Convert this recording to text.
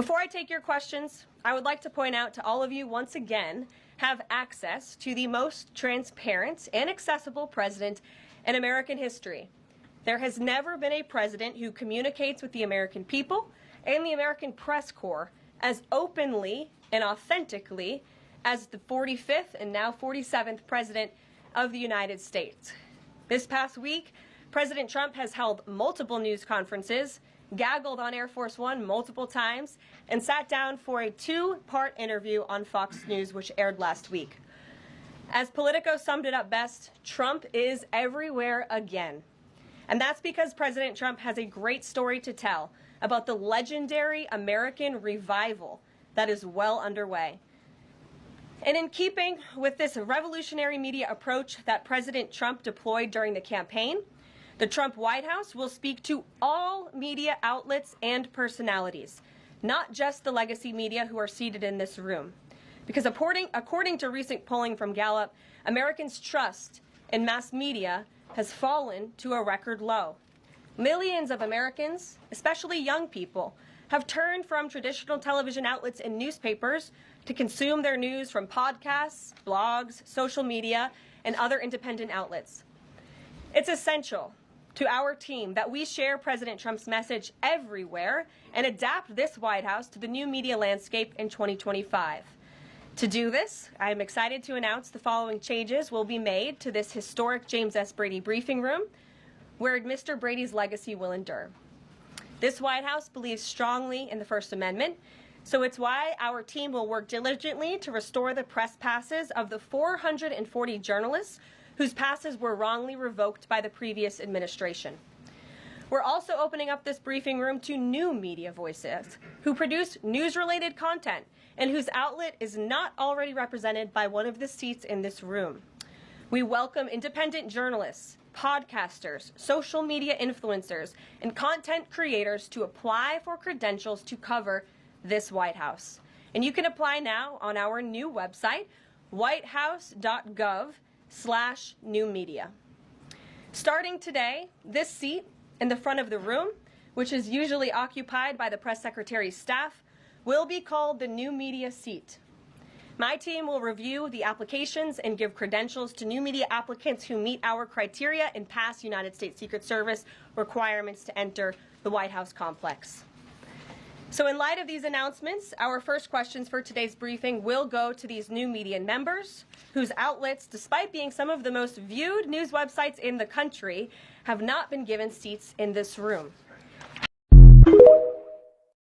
Before I take your questions, I would like to point out to all of you once again have access to the most transparent and accessible president in American history. There has never been a president who communicates with the American people and the American press corps as openly and authentically as the 45th and now 47th President of the United States. This past week, President Trump has held multiple news conferences, gaggled on Air Force One multiple times, and sat down for a two-part interview on Fox News, which aired last week. As Politico summed it up best, Trump is everywhere again. And that's because President Trump has a great story to tell about the legendary American revival that is well underway. And in keeping with this revolutionary media approach that President Trump deployed during the campaign, the Trump White House will speak to all media outlets and personalities, not just the legacy media who are seated in this room. Because according to recent polling from Gallup, Americans' trust in mass media has fallen to a record low. Millions of Americans, especially young people, have turned from traditional television outlets and newspapers to consume their news from podcasts, blogs, social media, and other independent outlets. It's essential to our team that we share President Trump's message everywhere and adapt this White House to the new media landscape in 2025. To do this, I am excited to announce the following changes will be made to this historic James S. Brady briefing room, where Mr. Brady's legacy will endure. This White House believes strongly in the First Amendment, so it's why our team will work diligently to restore the press passes of the 440 journalists whose passes were wrongly revoked by the previous administration. We're also opening up this briefing room to new media voices who produce news-related content and whose outlet is not already represented by one of the seats in this room. We welcome independent journalists, podcasters, social media influencers, and content creators to apply for credentials to cover this White House. And you can apply now on our new website, whitehouse.gov/newmedia. Starting today, this seat in the front of the room, which is usually occupied by the press secretary's staff, will be called the new media seat. My team will review the applications and give credentials to new media applicants who meet our criteria and pass United States Secret Service requirements to enter the White House complex. So in light of these announcements, our first questions for today's briefing will go to these new media members whose outlets, despite being some of the most viewed news websites in the country, have not been given seats in this room.